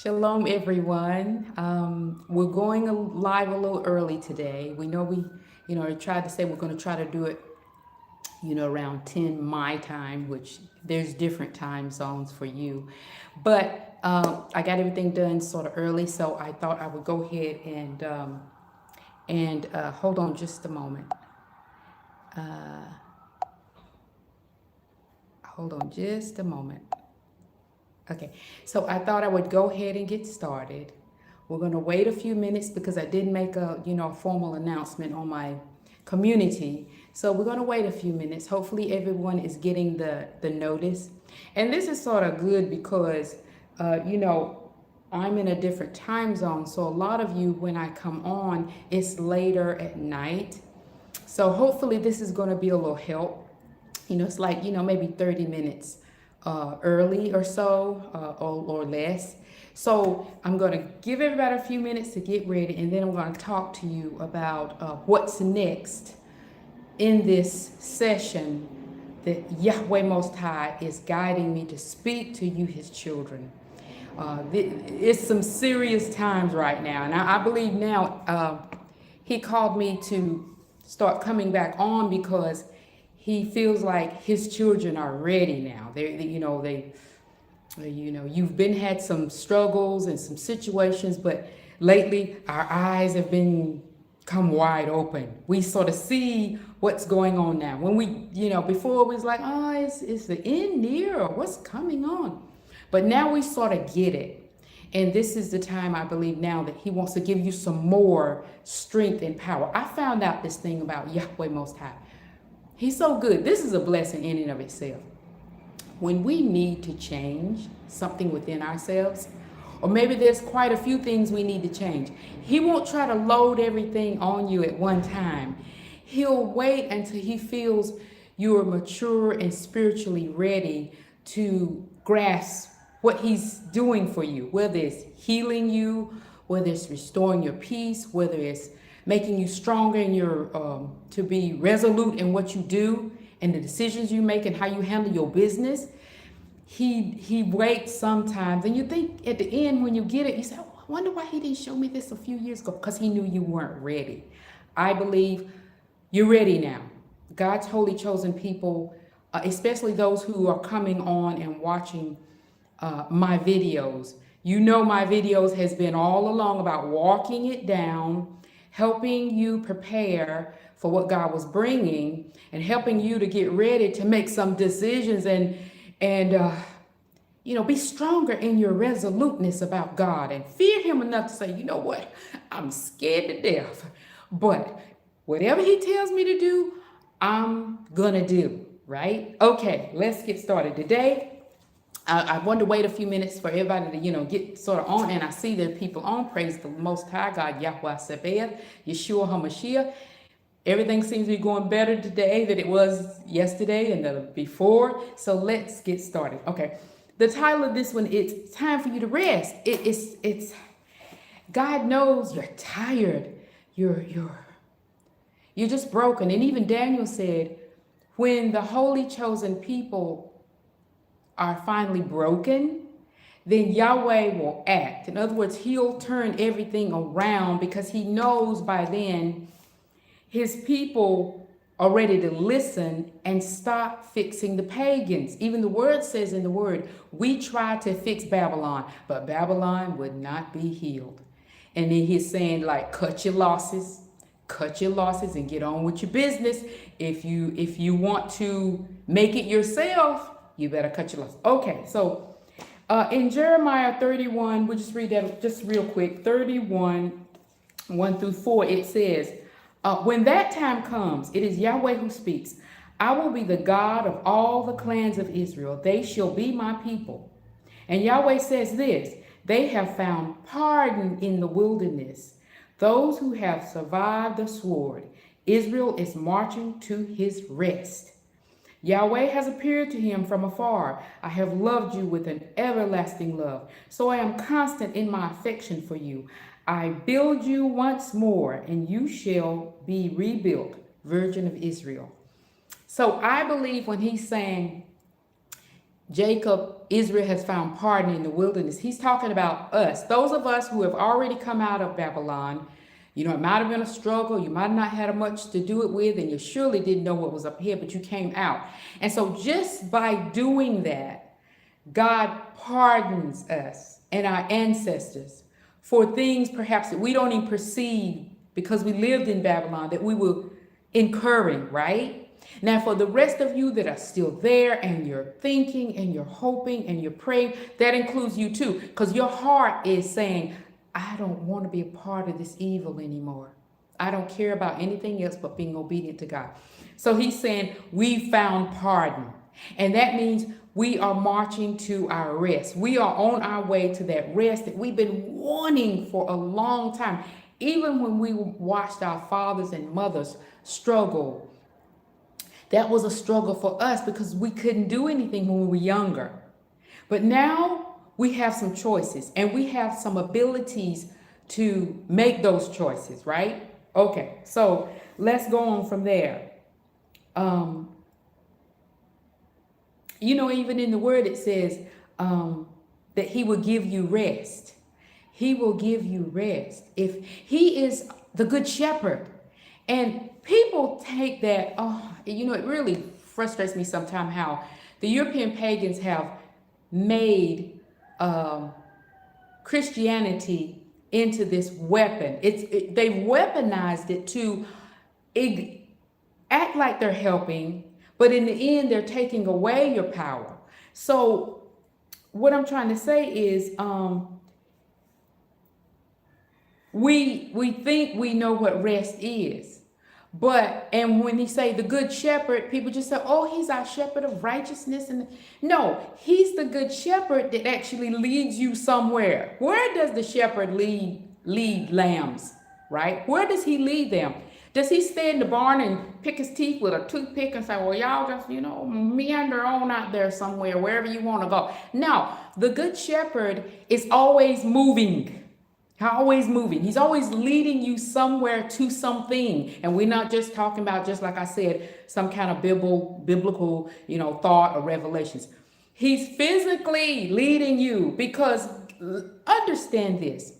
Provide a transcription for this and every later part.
Shalom, everyone. We're going live a little early today. We know tried to say we're going to try to do it, around 10 my time, which there's different time zones for you. But I got everything done sort of early, so I thought I would go ahead and hold on just a moment. Hold on just a moment. Okay, so I thought I would go ahead and get started. We're going to wait a few minutes because I did make a formal announcement on my community. So we're going to wait a few minutes. Hopefully everyone is getting the notice. And this is sort of good because, I'm in a different time zone. So a lot of you, when I come on, it's later at night. So hopefully this is going to be a little help. It's like, maybe 30 minutes early or so or less. So I'm going to give everybody a few minutes to get ready, and then I'm going to talk to you about what's next in this session that Yahweh Most High is guiding me to speak to you, his children. It's some serious times right now, and I believe now he called me to start coming back on because he feels like his children are ready now. You've had some struggles and some situations, but lately our eyes have been come wide open. We sort of see what's going on now. When we, before it was like, oh, is the end near or what's coming on? But now we sort of get it. And this is the time, I believe now, that he wants to give you some more strength and power. I found out this thing about Yahweh Most High. He's so good. This is a blessing in and of itself. When we need to change something within ourselves, or maybe there's quite a few things we need to change, he won't try to load everything on you at one time. He'll wait until he feels you are mature and spiritually ready to grasp what he's doing for you, whether it's healing you, whether it's restoring your peace, whether it's making you stronger in your to be resolute in what you do and the decisions you make and how you handle your business. He waits sometimes, and you think at the end when you get it, you say, oh, I wonder why he didn't show me this a few years ago, because he knew you weren't ready. I believe you're ready now. God's holy chosen people, especially those who are coming on and watching my videos. My videos has been all along about walking it down, helping you prepare for what God was bringing, and helping you to get ready to make some decisions and be stronger in your resoluteness about God and fear him enough to say, you know what, I'm scared to death, but whatever he tells me to do, I'm gonna do, right? Okay, let's get started. Today, I wanted to wait a few minutes for everybody to, get sort of on, and I see there are people on. Praise the Most High God, Yahweh Sabaoth, Yeshua HaMashiach. Everything seems to be going better today than it was yesterday and the before. So let's get started. Okay, the title of this one, it's time for you to rest. It's God knows you're tired. You're just broken. And even Daniel said, when the holy chosen people are finally broken, then Yahweh will act. In other words, he'll turn everything around because he knows by then his people are ready to listen and stop fixing the pagans. Even the word says in the word, we tried to fix Babylon, but Babylon would not be healed. And then he's saying, like, cut your losses and get on with your business. If you want to make it yourself, you better cut your losses. Okay, so in Jeremiah 31, we'll just read that just real quick. 31, 1 through 4, it says, when that time comes, it is Yahweh who speaks. I will be the God of all the clans of Israel. They shall be my people. And Yahweh says this, they have found pardon in the wilderness. Those who have survived the sword, Israel is marching to his rest. Yahweh has appeared to him from afar. I have loved you with an everlasting love. So I am constant in my affection for you. I build you once more, and you shall be rebuilt, Virgin of Israel. So I believe when he's saying Israel has found pardon in the wilderness. He's talking about us, those of us who have already come out of Babylon. You know, it might have been a struggle. You might not have had much to do it with, and you surely didn't know what was up here, but you came out. And so just by doing that, God pardons us and our ancestors for things perhaps that we don't even perceive because we lived in Babylon, that we were incurring, right? Now, for the rest of you that are still there and you're thinking and you're hoping and you're praying, that includes you too, because your heart is saying, I don't want to be a part of this evil anymore. I don't care about anything else but being obedient to God. So he's saying we found pardon. And that means we are marching to our rest. We are on our way to that rest that we've been wanting for a long time. Even when we watched our fathers and mothers struggle, that was a struggle for us because we couldn't do anything when we were younger. But now we have some choices and we have some abilities to make those choices, right? Okay, so let's go on from there. You know, even in the word it says that he will give you rest. He will give you rest. If he is the good shepherd. And people take that, you know, it really frustrates me sometimes how the European pagans have made Christianity into this weapon. They've weaponized it to act like they're helping, but in the end, they're taking away your power. So what I'm trying to say is we think we know what rest is. And when he say the good shepherd, people just say, oh, he's our shepherd of righteousness. And no, he's the good shepherd that actually leads you somewhere. Where does the shepherd lead lambs, right? Where does he lead them? Does he stay in the barn and pick his teeth with a toothpick and say, well, y'all just, you know, meander on out there somewhere, wherever you want to go? No, the good shepherd is always moving. Always moving. He's always leading you somewhere to something. And we're not just talking about, just like I said, some kind of biblical, you know, thought or revelations. He's physically leading you because understand this.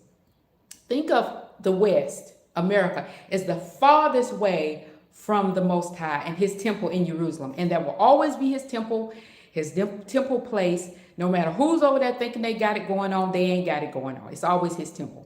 Think of the West, America, as the farthest way from the Most High and his temple in Jerusalem. And that will always be his temple place. No matter who's over there thinking they got it going on, they ain't got it going on. It's always his temple.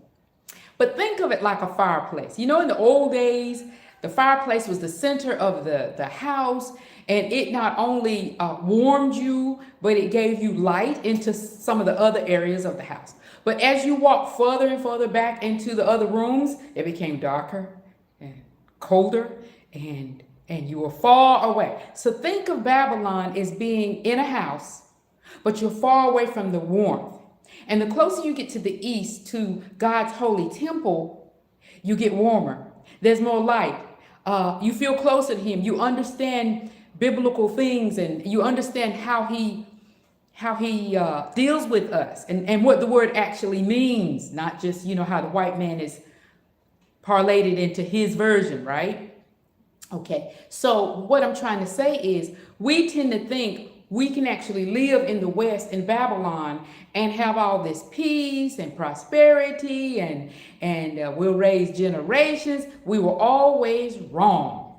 But think of it like a fireplace. You know, in the old days, the fireplace was the center of the house, and it not only warmed you, but it gave you light into some of the other areas of the house. But as you walk further and further back into the other rooms, it became darker and colder, and you were far away. So think of Babylon as being in a house, but you're far away from the warmth. And the closer you get to the east, to God's holy temple, you get warmer. There's more light. You feel closer to him. You understand biblical things, and you understand how he deals with us and what the word actually means, not just, you know, how the white man is parlayed it into his version, right? Okay, so what I'm trying to say is we tend to think we can actually live in the West, in Babylon, and have all this peace and prosperity, and we'll raise generations. We were always wrong.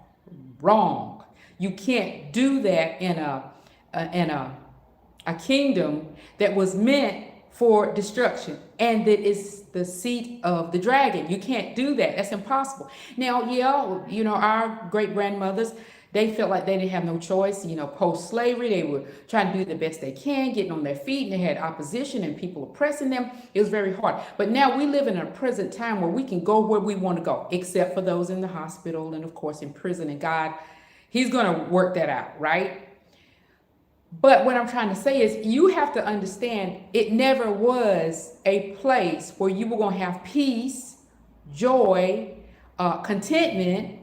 You can't do that in a kingdom that was meant for destruction, and that is the seat of the dragon. You can't do that. That's impossible. Now, yeah, you know, our great grandmothers, they felt like they didn't have no choice. You know, post-slavery, they were trying to do the best they can, getting on their feet, and they had opposition and people oppressing them. It was very hard. But now we live in a present time where we can go where we want to go, except for those in the hospital and, of course, in prison. And God, he's going to work that out, right? But what I'm trying to say is you have to understand it never was a place where you were going to have peace, joy, contentment,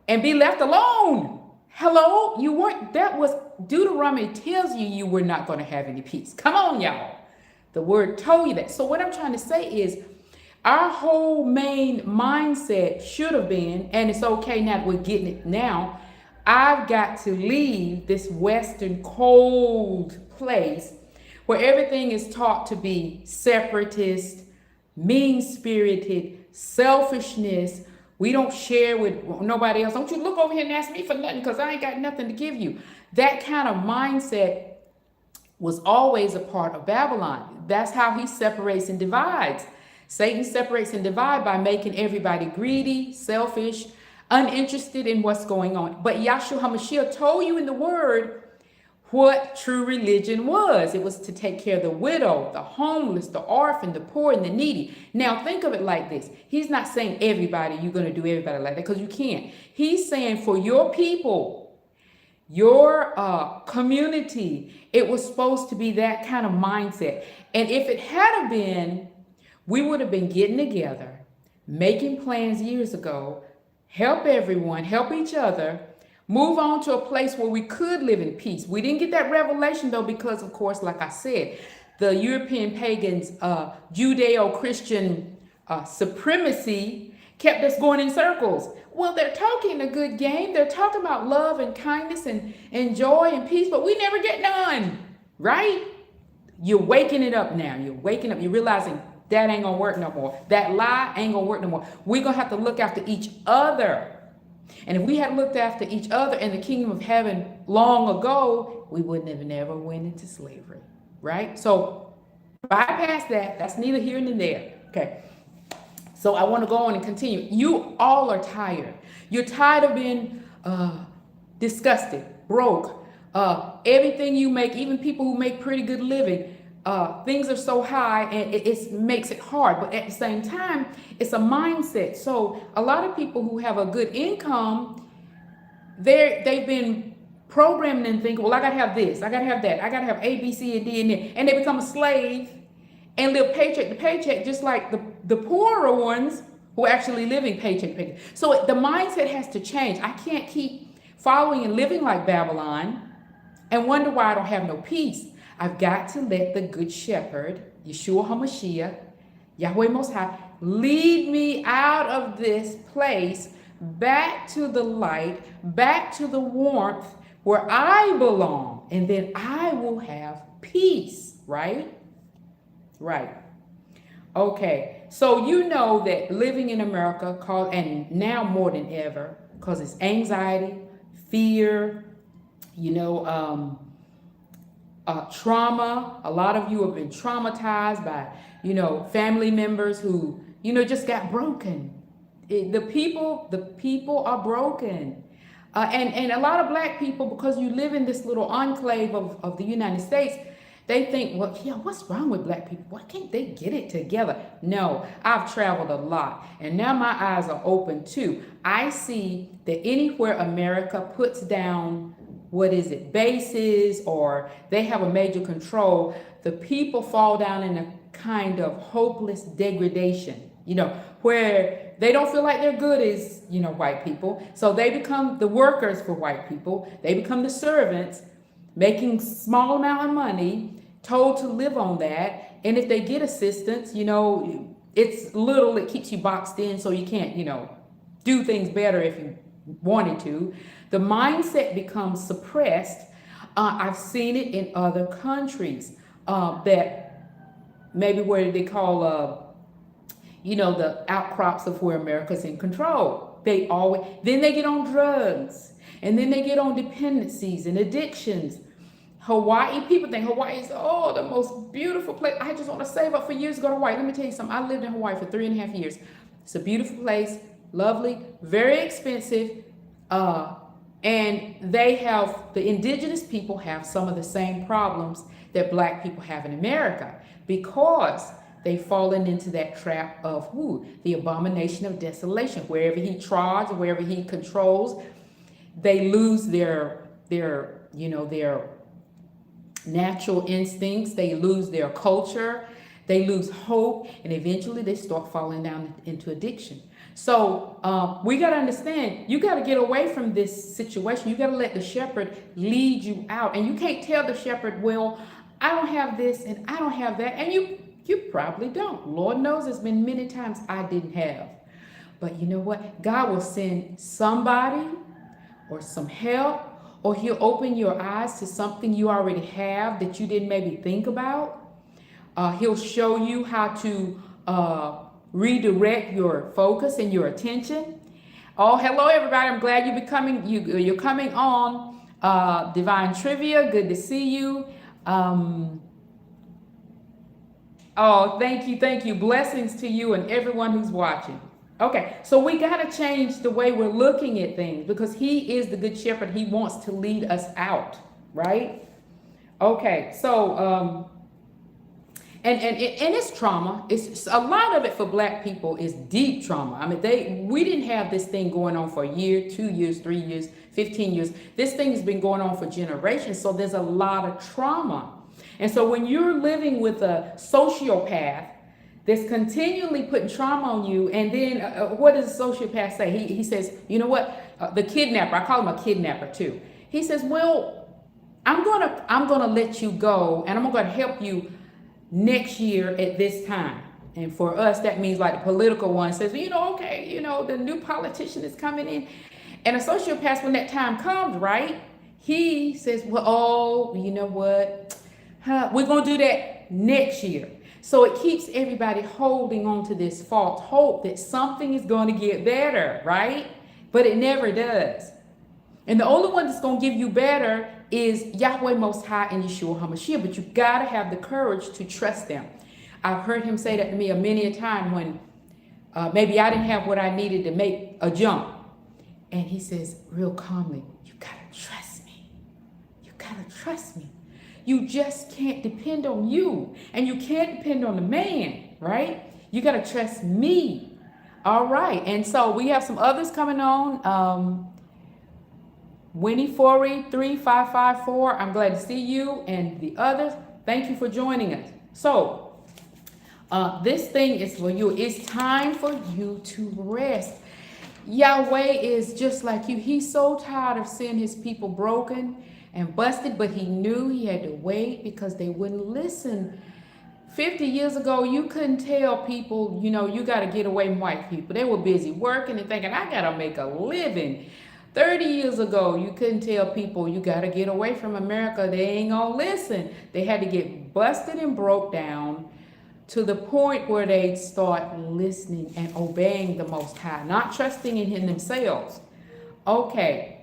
and be left alone. Hello, you weren't. That was Deuteronomy tells you were not going to have any peace. Come on, y'all. The word told you that. So what I'm trying to say is our whole main mindset should have been, and it's okay now that we're getting it now, I've got to leave this Western cold place where everything is taught to be separatist, mean-spirited, selfishness. We don't share with nobody else. Don't you look over here and ask me for nothing because I ain't got nothing to give you. That kind of mindset was always a part of Babylon. That's how he separates and divides. Satan separates and divides by making everybody greedy, selfish, uninterested in what's going on. But Yahshua HaMashiach told you in the word what true religion was. It was to take care of the widow, the homeless, the orphan, the poor, and the needy. Now think of it like this. He's not saying everybody, you're going to do everybody like that, because you can't. He's saying for your people, your community, it was supposed to be that kind of mindset. And if it had been, we would have been getting together, making plans years ago, help everyone, help each other, move on to a place where we could live in peace. We didn't get that revelation though, because of course, like I said, the European pagans, Judeo-Christian supremacy kept us going in circles. Well, they're talking a good game. They're talking about love and kindness and joy and peace, but we never get none, right? You're waking it up now. You're waking up. You're realizing that ain't gonna work no more. That lie ain't gonna work no more. We're gonna have to look after each other. And if we had looked after each other in the kingdom of heaven long ago, we wouldn't have never went into slavery, right? So bypass that. That's neither here nor there. Okay. So I want to go on and continue. You all are tired. You're tired of being disgusted, broke. Everything you make, even people who make pretty good living, things are so high and it makes it hard. But at the same time, it's a mindset. So a lot of people who have a good income, they've been programming and thinking, well, I got to have this, I got to have that, I got to have A, B, C, and D, and they become a slave and live paycheck to paycheck, just like the poorer ones who are actually living paycheck to paycheck. So the mindset has to change. I can't keep following and living like Babylon and wonder why I don't have no peace. I've got to let the good shepherd, Yeshua HaMashiach, Yahweh Most High, lead me out of this place back to the light, back to the warmth where I belong, and then I will have peace, right? Right. Okay, so you know that living in America, and now more than ever, causes anxiety, fear, trauma. A lot of you have been traumatized by, family members who, just got broken. The people are broken. And a lot of black people, because you live in this little enclave of the United States, they think, well, yeah, what's wrong with black people? Why can't they get it together? No, I've traveled a lot, and now my eyes are open too. I see that anywhere America puts down, bases, or they have a major control, the people fall down in a kind of hopeless degradation, where they don't feel like they're good as, white people. So they become the workers for white people. They become the servants, making small amount of money, told to live on that. And if they get assistance, it's little, it keeps you boxed in, so you can't, do things better if you wanted to. The mindset becomes suppressed. I've seen it in other countries that maybe where they call, the outcrops of where America's in control. Then they get on drugs, and then they get on dependencies and addictions. Hawaii, people think Hawaii is, the most beautiful place. I just want to save up for years to go to Hawaii. Let me tell you something. I lived in Hawaii for 3.5 years. It's a beautiful place, lovely, very expensive. And the indigenous people have some of the same problems that black people have in America, because they've fallen into that trap of the abomination of desolation. Wherever he trods, wherever he controls, they lose their natural instincts, they lose their culture, they lose hope, and eventually they start falling down into addiction. So we got to understand, you got to get away from this situation. You got to let the shepherd lead you out. And you can't tell the shepherd, well, I don't have this and I don't have that. And you probably don't. Lord knows there's been many times I didn't have. But you know what? God will send somebody or some help, or he'll open your eyes to something you already have that you didn't maybe think about. He'll show you how to redirect your focus and your attention. Oh, hello everybody! I'm glad you're coming on Divine Trivia. Good to see you. Oh, thank you. Blessings to you and everyone who's watching. Okay, so we got to change the way we're looking at things because he is the good shepherd. He wants to lead us out, right? Okay, so and it's trauma. It's a lot of it for Black people is deep trauma. I mean, we didn't have this thing going on for a year, 2 years, 3 years, 15 years. This thing has been going on for generations. So there's a lot of trauma. And so when you're living with a sociopath that's continually putting trauma on you, and then what does a sociopath say? He says, you know what? The kidnapper. I call him a kidnapper too. He says, well, I'm gonna let you go, and I'm gonna help you next year at this time. And for us, that means like the political one says, okay, the new politician is coming in. And a sociopath, when that time comes, right, he says, well, you know what? We're going to do that next year. So it keeps everybody holding on to this false hope that something is going to get better, right? But it never does. And the only one that's going to give you better is Yahweh Most High and Yeshua HaMashiach. But you got to have the courage to trust them. I've heard him say that to me many a time when maybe I didn't have what I needed to make a jump. And he says real calmly, you got to trust me. You got to trust me. You just can't depend on you. And you can't depend on the man, right? You got to trust me. All right. And so we have some others coming on. Winnie Forey 3554. I'm glad to see you. And the others, thank you for joining us. So this thing is for you. It's time for you to rest. Yahweh is just like you. He's so tired of seeing his people broken and busted, but he knew he had to wait because they wouldn't listen. 50 years ago, you couldn't tell people, you got to get away from white people. They were busy working and thinking, I got to make a living. 30 years ago, you couldn't tell people, you got to get away from America. They ain't going to listen. They had to get busted and broke down to the point where they'd start listening and obeying the Most High, not trusting in him themselves. Okay.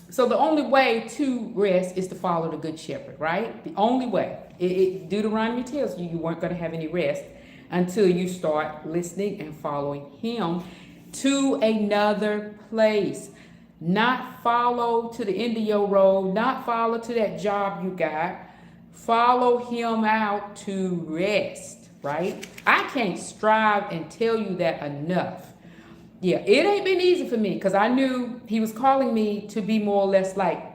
So the only way to rest is to follow the good shepherd, right? The only way. Deuteronomy tells you weren't going to have any rest until you start listening and following him to another place. Not follow to the end of your road, not follow to that job you got. Follow him out to rest, right? I can't strive and tell you that enough. Yeah, it ain't been easy for me because I knew he was calling me to be more or less like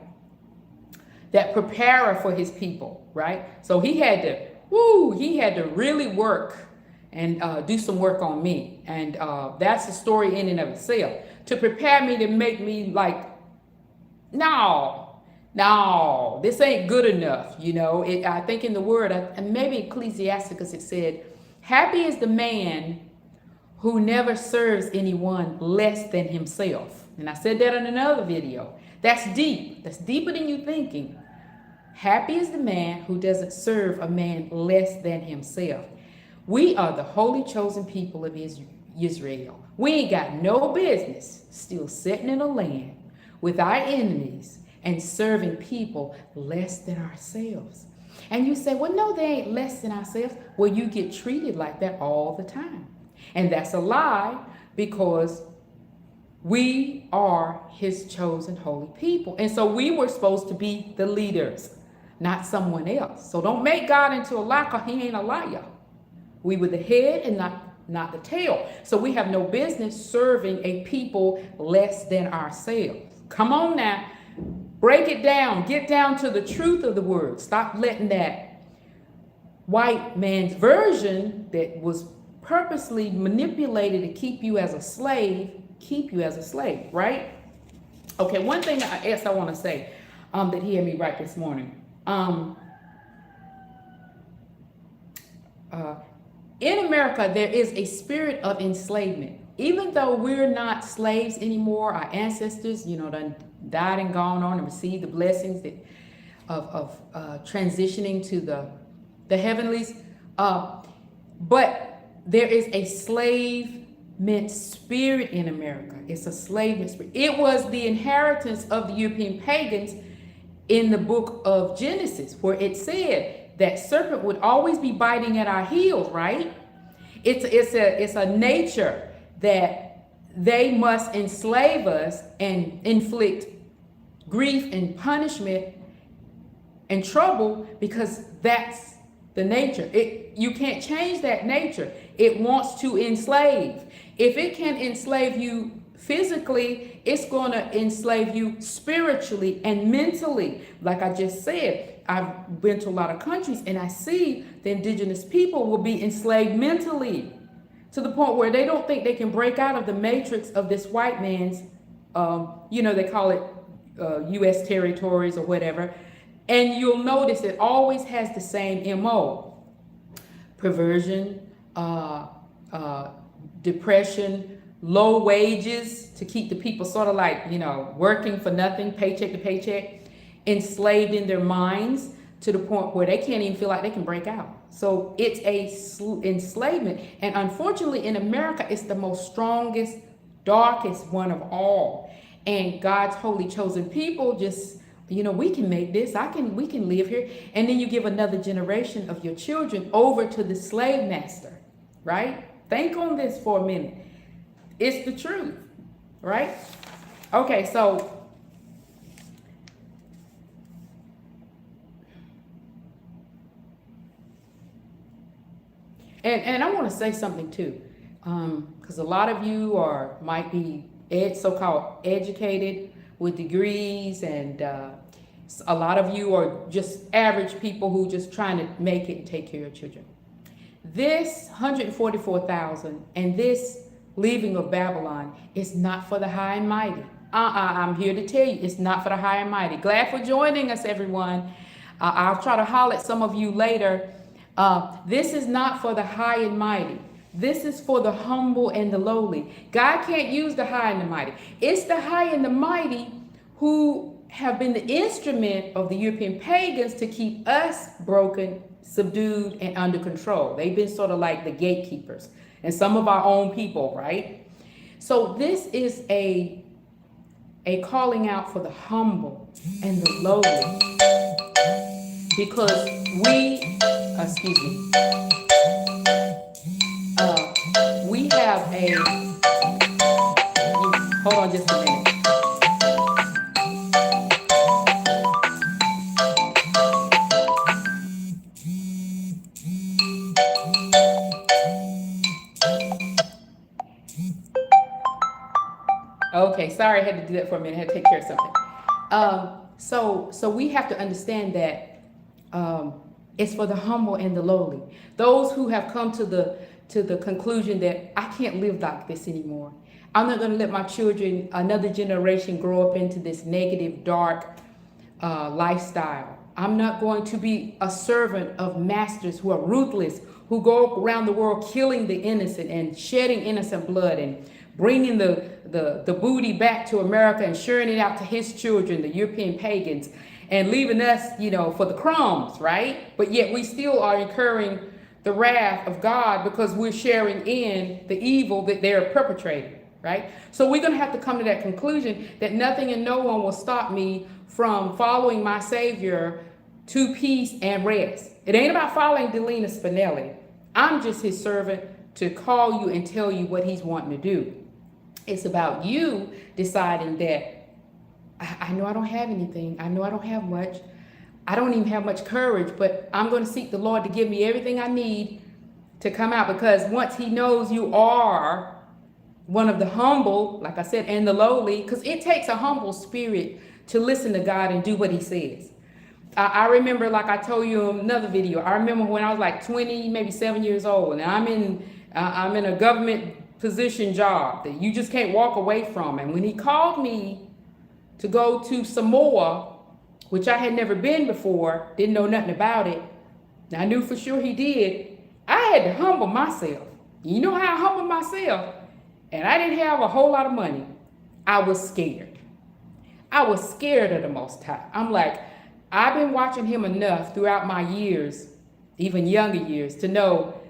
that preparer for his people, right? So he had to really work and do some work on me. And that's a story in and of itself. To prepare me to make me like, no, this ain't good enough. I think in the word, and maybe Ecclesiasticus, it said, happy is the man who never serves anyone less than himself. And I said that in another video. That's deep. That's deeper than you thinking. Happy is the man who doesn't serve a man less than himself. We are the holy chosen people of Yesrael. We ain't got no business still sitting in a land with our enemies and serving people less than ourselves. And you say, well, no, they ain't less than ourselves. Well, you get treated like that all the time. And that's a lie because we are his chosen holy people. And so we were supposed to be the leaders, not someone else. So don't make God into a liar because he ain't a liar. We were the head and not the tail. So we have no business serving a people less than ourselves. Come on now. Break it down. Get down to the truth of the word. Stop letting that white man's version that was purposely manipulated to keep you as a slave, right? Okay, one thing else I want to say that he had me write this morning. In America, there is a spirit of enslavement. Even though we're not slaves anymore, our ancestors, done died and gone on and received the blessings of transitioning to the heavenlies. But there is a enslavement spirit in America. It's a enslavement spirit. It was the inheritance of the European pagans in the book of Genesis, where it said that serpent would always be biting at our heels, right? It's a nature that they must enslave us and inflict grief and punishment and trouble, because that's the nature. You can't change that nature. It wants to enslave. If it can enslave you physically, it's going to enslave you spiritually and mentally. Like I just said, I've been to a lot of countries and I see the indigenous people will be enslaved mentally to the point where they don't think they can break out of the matrix of this white man's, they call it U.S. territories or whatever. And you'll notice it always has the same MO: perversion, depression, low wages to keep the people sort of like, working for nothing, paycheck to paycheck, enslaved in their minds to the point where they can't even feel like they can break out. So it's a enslavement. And unfortunately in America, it's the most strongest, darkest one of all. And God's holy chosen people just, we can make this, we can live here. And then you give another generation of your children over to the slave master, right? Think on this for a minute. It's the truth, right? Okay, so and I want to say something too, because a lot of you might be so-called educated with degrees, and a lot of you are just average people who just trying to make it and take care of children. This 144,000 and this leaving of Babylon is not for the high and mighty. I'm here to tell you, it's not for the high and mighty. Glad for joining us, everyone. I'll try to holler at some of you later. This is not for the high and mighty. This is for the humble and the lowly. God can't use the high and the mighty. It's the high and the mighty who have been the instrument of the European pagans to keep us broken, subdued, and under control. They've been sort of like the gatekeepers, and some of our own people, right? So this is a calling out for the humble and the lowly, because we have hold on just a minute. Okay, sorry, I had to do that for a minute. I had to take care of something. So we have to understand that it's for the humble and the lowly. Those who have come to the conclusion that I can't live like this anymore. I'm not going to let my children, another generation, grow up into this negative, dark lifestyle. I'm not going to be a servant of masters who are ruthless, who go around the world killing the innocent and shedding innocent blood and bringing the booty back to America and sharing it out to his children, the European pagans, and leaving us, for the crumbs, right? But yet we still are incurring the wrath of God because we're sharing in the evil that they're perpetrating, right? So we're going to have to come to that conclusion that nothing and no one will stop me from following my Savior to peace and rest. It ain't about following Delena Spinelli. I'm just his servant to call you and tell you what he's wanting to do. It's about you deciding that I know I don't have anything. I know I don't have much. I don't even have much courage, but I'm going to seek the Lord to give me everything I need to come out, because once he knows you are one of the humble, like I said, and the lowly, because it takes a humble spirit to listen to God and do what he says. I remember, like I told you in another video, I remember when I was like 20, maybe 7 years old, and I'm in a government position job that you just can't walk away from. And when he called me to go to Samoa, which I had never been before, didn't know nothing about it, and I knew for sure he did, I had to humble myself. You know how I humbled myself? And I didn't have a whole lot of money. I was scared. I was scared of the Most High. I'm like, I've been watching him enough throughout my years, even younger years, to know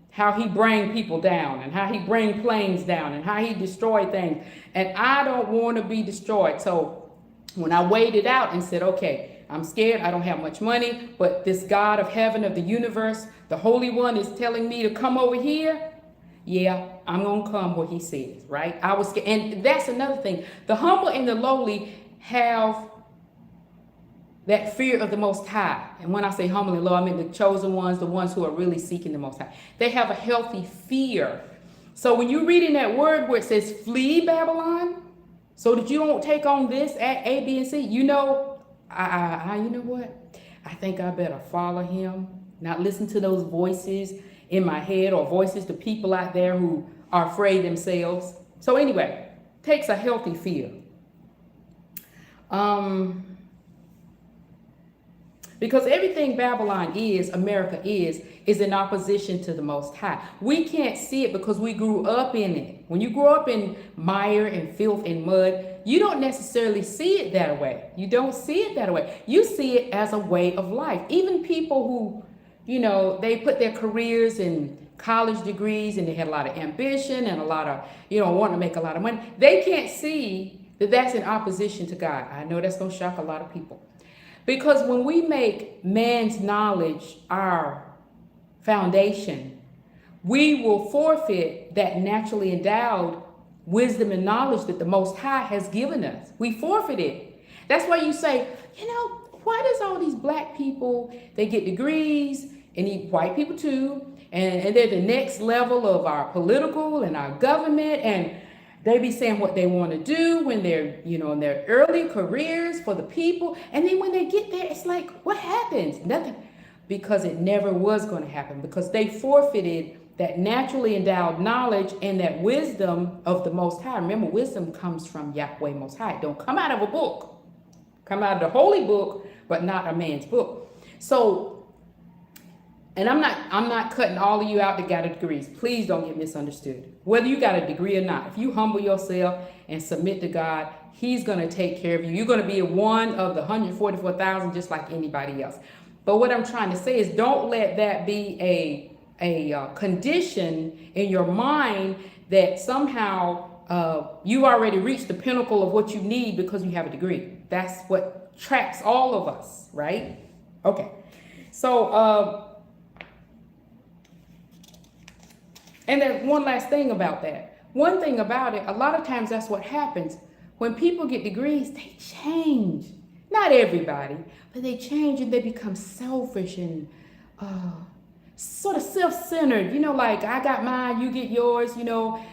how he bring people down and how he bring planes down and how he destroy things. And I don't want to be destroyed. So when I weighed it out and said, okay, I'm scared, I don't have much money, but this God of heaven, of the universe, the Holy One is telling me to come over here. Yeah, I'm going to come where he says, right? I was scared. And that's another thing. The humble and the lowly have that fear of the Most High. And when I say humble and low, I mean the chosen ones, the ones who are really seeking the Most High. They have a healthy fear. So when you read in that word where it says flee Babylon, so that you don't take on this at A, B, and C, you know, you know what? I think I better follow him, not listen to those voices in my head or voices to people out there who are afraid themselves. So anyway, takes a healthy fear. Because everything Babylon is, America is in opposition to the Most High. We can't see it because we grew up in it. When you grow up in mire and filth and mud, you don't necessarily see it that way. You don't see it that way. You see it as a way of life. Even people who, you know, they put their careers in college degrees and they had a lot of ambition and a lot of, you know, wanting to make a lot of money. They can't see that that's in opposition to God. I know that's going to shock a lot of people. Because when we make man's knowledge our foundation, we will forfeit that naturally endowed wisdom and knowledge that the Most High has given us. We forfeit it. That's why you say, you know, why does all these black people, they get degrees, and white people too, and they're the next level of our political and our government, and they be saying what they want to do when they're, you know, in their early careers for the people. And then when they get there, it's like, what happens? Nothing. Because it never was going to happen. Because they forfeited that naturally endowed knowledge and that wisdom of the Most High. Remember, wisdom comes from Yahweh Most High. Don't come out of a book. Come out of the holy book, but not a man's book. So, and I'm not cutting all of you out that got degrees. Please don't get misunderstood. Whether you got a degree or not, if you humble yourself and submit to God, he's going to take care of you. You're going to be one of the 144,000 just like anybody else. But what I'm trying to say is don't let that be a condition in your mind that somehow you already reached the pinnacle of what you need because you have a degree. That's what traps all of us, right? Okay. So, and then one last thing about that. One thing about it, a lot of times that's what happens. When people get degrees, they change. Not everybody, but they change and they become selfish and sort of self-centered. You know, like I got mine, you get yours, you know.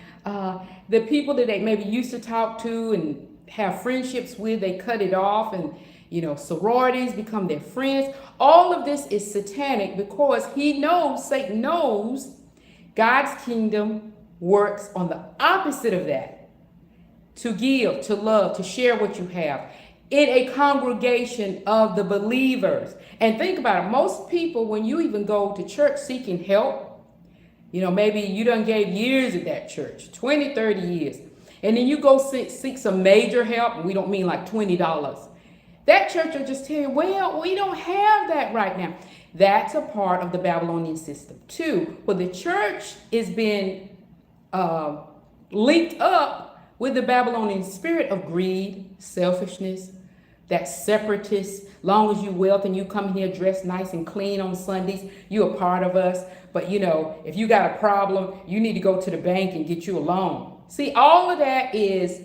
The people that they maybe used to talk to and have friendships with, they cut it off, and, you know, sororities become their friends. All of this is satanic because Satan knows God's kingdom works on the opposite of that. To give, to love, to share what you have in a congregation of the believers. And think about it. Most people, when you even go to church seeking help, you know, maybe you done gave years at that church, 20, 30 years. And then you go seek some major help, and we don't mean like $20. That church will just tell you, well, we don't have that right now. That's a part of the Babylonian system too, where the church is being linked up with the Babylonian spirit of greed, selfishness, that separatist. Long as you wealth and you come here dressed nice and clean on Sundays, you're a part of us. But you know, if you got a problem, you need to go to the bank and get you a loan. See, all of that is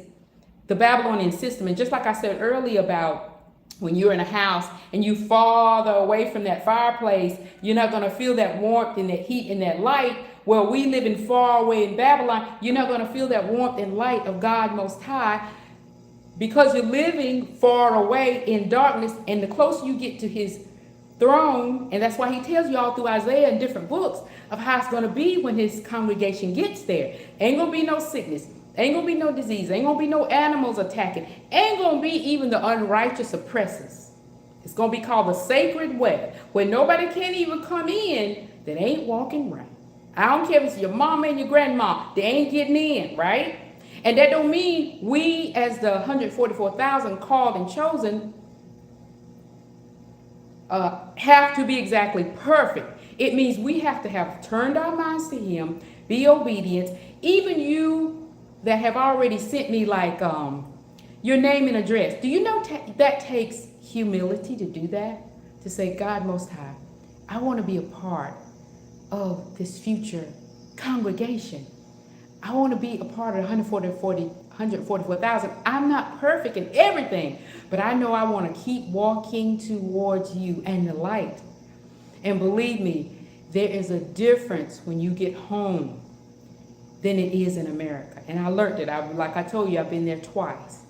the Babylonian system. And just like I said earlier about when you're in a house and you farther away from that fireplace, you're not going to feel that warmth and that heat and that light. Well, we live in far away in Babylon. You're not going to feel that warmth and light of God Most High because you're living far away in darkness. And the closer you get to his throne, and that's why he tells you all through Isaiah and different books of how it's going to be when his congregation gets there. Ain't going to be no sickness. Ain't gonna be no disease. Ain't gonna be no animals attacking. Ain't gonna be even the unrighteous oppressors. It's gonna be called the sacred way, where nobody can even come in that ain't walking right. I don't care if it's your mama and your grandma. They ain't getting in, right? And that don't mean we, as the 144,000 called and chosen, have to be exactly perfect. It means we have to have turned our minds to him, be obedient. Even you that have already sent me like your name and address. Do you know that takes humility to do that? To say, God Most High, I want to be a part of this future congregation. I want to be a part of 144,000. I'm not perfect in everything, but I know I want to keep walking towards you and the light. And believe me, there is a difference when you get home than it is in America. And I learned it. Like I told you, I've been there twice.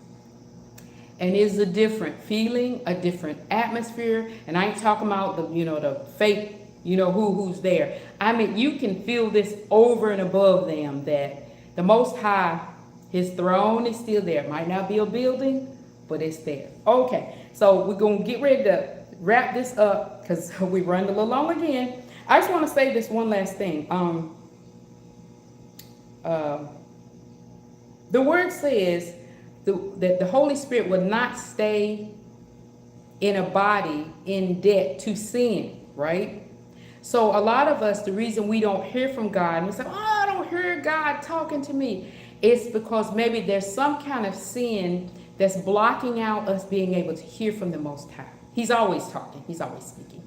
And it's a different feeling, a different atmosphere. And I ain't talking about the fake, who's there. I mean, you can feel this over and above them, that the Most High, his throne is still there. It might not be a building, but it's there. Okay, so we're going to get ready to wrap this up because we run a little long again. I just want to say this one last thing. The word says that the Holy Spirit will not stay in a body in debt to sin, right? So a lot of us, the reason we don't hear from God, and we say, I don't hear God talking to me, it's because maybe there's some kind of sin that's blocking out us being able to hear from the Most High. He's always talking. He's always speaking.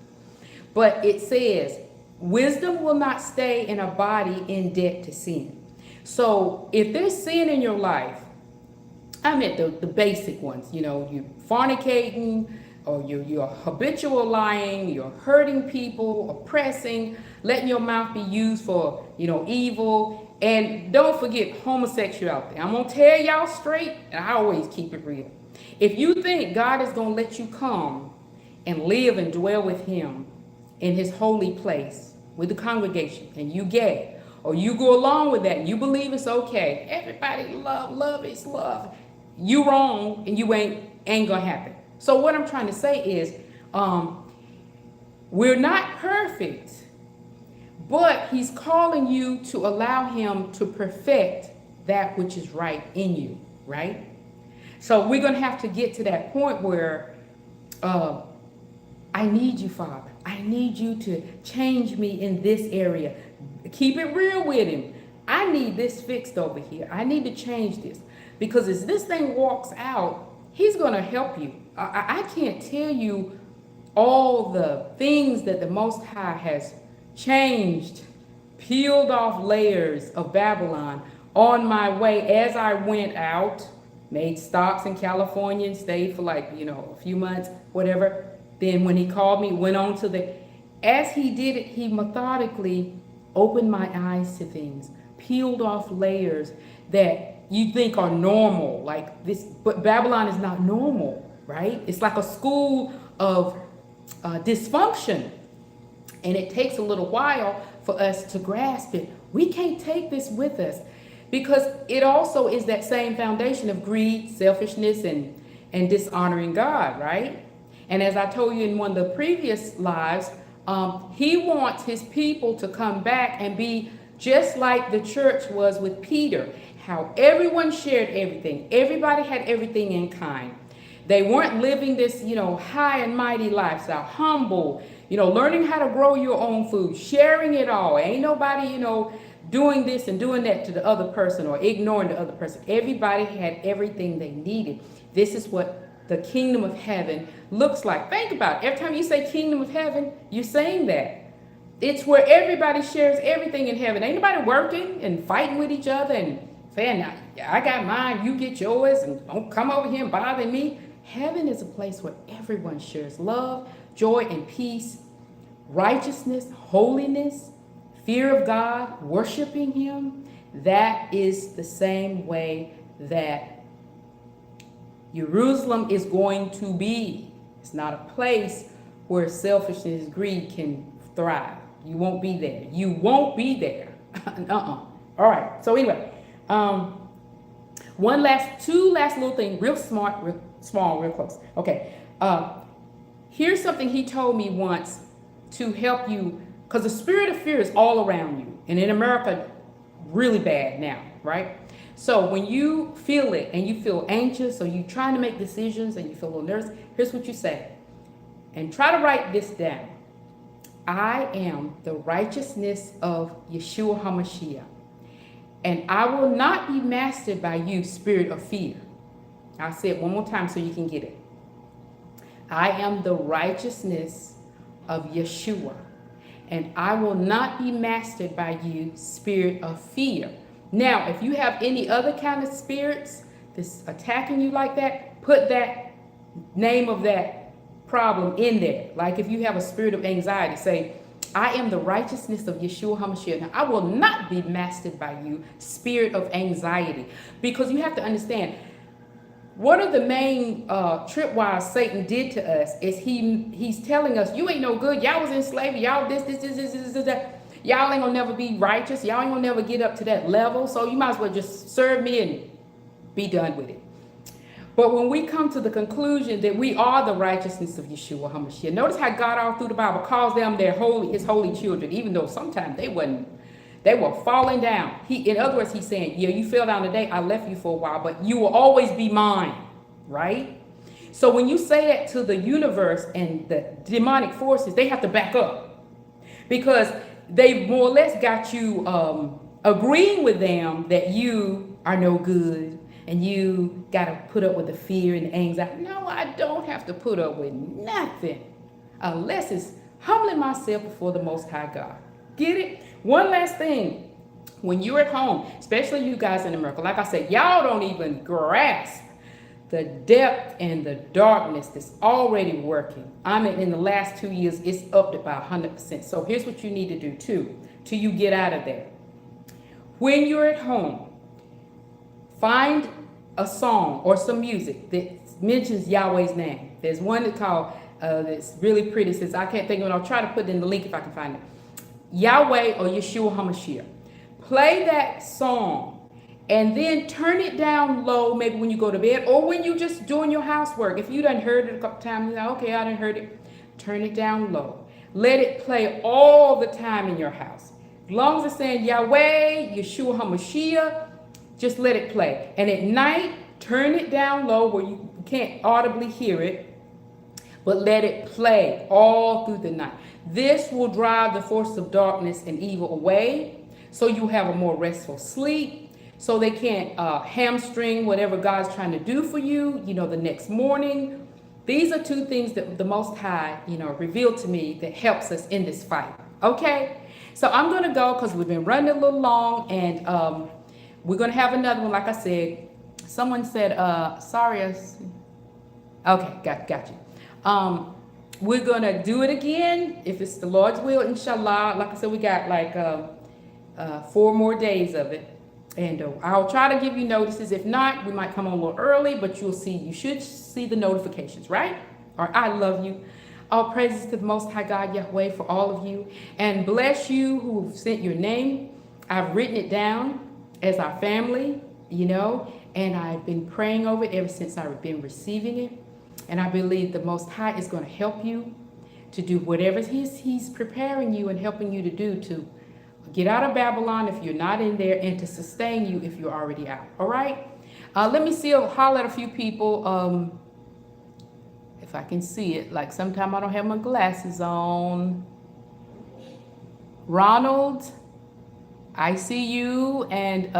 But it says, wisdom will not stay in a body in debt to sin. So if there's sin in your life, I meant the basic ones, you're fornicating, or you're habitual lying, you're hurting people, oppressing, letting your mouth be used for, evil. And don't forget homosexuality. I'm going to tell y'all straight, and I always keep it real. If you think God is going to let you come and live and dwell with him in his holy place with the congregation, and you gay, or you go along with that and you believe it's okay, everybody love is love, you wrong, and you ain't gonna happen. So what I'm trying to say is, we're not perfect, but he's calling you to allow him to perfect that which is right in you, right? So we're gonna have to get to that point where I need you, Father. I need you to change me in this area. Keep it real with him. I need this fixed over here. I need to change this. Because as this thing walks out, he's going to help you. I can't tell you all the things that the Most High has changed, peeled off layers of Babylon on my way as I went out, made stops in California and stayed for a few months, whatever. Then when he called me, went on to as he did it, he methodically opened my eyes to things, peeled off layers that you think are normal, like this, but Babylon is not normal, right? It's like a school of dysfunction, and it takes a little while for us to grasp it. We can't take this with us because it also is that same foundation of greed, selfishness, and dishonoring God, right? And as I told you in one of the previous lives, he wants his people to come back and be just like the church was with Peter, how everyone shared everything. Everybody had everything in kind. They weren't living this, high and mighty lifestyle, humble, learning how to grow your own food, sharing it all. Ain't nobody, doing this and doing that to the other person or ignoring the other person. Everybody had everything they needed. This is what the kingdom of heaven looks like. Think about it. Every time you say kingdom of heaven, you're saying that. It's where everybody shares everything in heaven. Ain't nobody working and fighting with each other and saying, I got mine, you get yours, and don't come over here and bother me. Heaven is a place where everyone shares love, joy, and peace, righteousness, holiness, fear of God, worshiping him. That is the same way that Jerusalem is going to be. It's not a place where selfishness, greed can thrive. You won't be there. You won't be there. All right. So anyway, two last little thing, real smart, real small, real close. Okay. Here's something he told me once to help you, because the spirit of fear is all around you, and in America, really bad now, right? So when you feel it and you feel anxious or you're trying to make decisions and you feel a little nervous, here's what you say. And try to write this down. I am the righteousness of Yeshua HaMashiach, and I will not be mastered by you, spirit of fear. I'll say it one more time so you can get it. I am the righteousness of Yeshua, and I will not be mastered by you, spirit of fear. Now, if you have any other kind of spirits that's attacking you like that, put that name of that problem in there. Like if you have a spirit of anxiety, say, I am the righteousness of Yeshua HaMashiach. Now, I will not be mastered by you, spirit of anxiety. Because you have to understand, one of the main tripwires Satan did to us is he's telling us, you ain't no good. Y'all was in slavery. Y'all this, that. Y'all ain't gonna never be righteous. Y'all ain't gonna never get up to that level. So you might as well just serve me and be done with it. But when we come to the conclusion that we are the righteousness of Yeshua HaMashiach, notice how God all through the Bible calls them his holy children, even though sometimes they were falling down. In other words, he's saying, yeah, you fell down today, I left you for a while, but you will always be mine, right? So when you say that to the universe and the demonic forces, they have to back up because they more or less got you agreeing with them that you are no good. And you got to put up with the fear and the anxiety. No, I don't have to put up with nothing unless it's humbling myself before the Most High God. Get it? One last thing. When you're at home, especially you guys in America, like I said, y'all don't even grasp the depth and the darkness that's already working. I mean, in the last 2 years, it's upped about 100%. So here's what you need to do too, till you get out of there. When you're at home, find a song or some music that mentions Yahweh's name. There's one that's called, that's really pretty. Says, I can't think of it. I'll try to put it in the link if I can find it. Yahweh or Yeshua HaMashiach. Play that song and then turn it down low, maybe when you go to bed or when you just doing your housework. If you done heard it a couple times, you're like, okay, I done heard it. Turn it down low. Let it play all the time in your house. As long as it's saying Yahweh, Yeshua HaMashiach, just let it play. And at night, turn it down low where you can't audibly hear it, but let it play all through the night. This will drive the force of darkness and evil away, so you have a more restful sleep, so they can't hamstring whatever God's trying to do for you, the next morning. These are two things that the Most High, revealed to me that helps us in this fight. Okay? So I'm going to go because we've been running a little long, and we're going to have another one, like I said. Someone said, sorry. Okay, got you. We're going to do it again, if it's the Lord's will, inshallah. Like I said, we got like 4 more days of it. And I'll try to give you notices. If not, we might come on a little early, but you should see the notifications, right? All right, I love you. All praises to the Most High God, Yahweh, for all of you. And bless you who sent your name. I've written it down as our family, and I've been praying over it ever since I've been receiving it. And I believe the Most High is going to help you to do whatever he's preparing you and helping you to do to get out of Babylon if you're not in there and to sustain you if you're already out. All right? Let me holler at a few people if I can see it. Like sometimes I don't have my glasses on. Ronald, I see you, and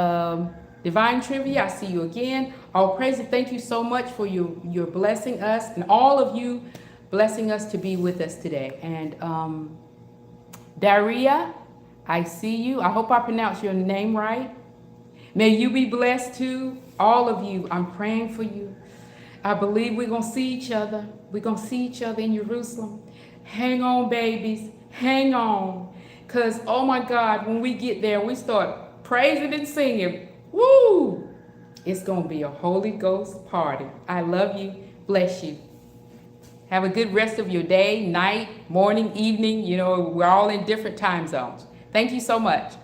Divine Trivia, I see you again. All praise and thank you so much for your blessing us, and all of you blessing us to be with us today. And Daria, I see you. I hope I pronounced your name right. May you be blessed too. All of you, I'm praying for you. I believe we're going to see each other. We're going to see each other in Jerusalem. Hang on, babies. Hang on. Because, oh my God, when we get there, we start praising and singing. Woo! It's going to be a Holy Ghost party. I love you. Bless you. Have a good rest of your day, night, morning, evening. We're all in different time zones. Thank you so much.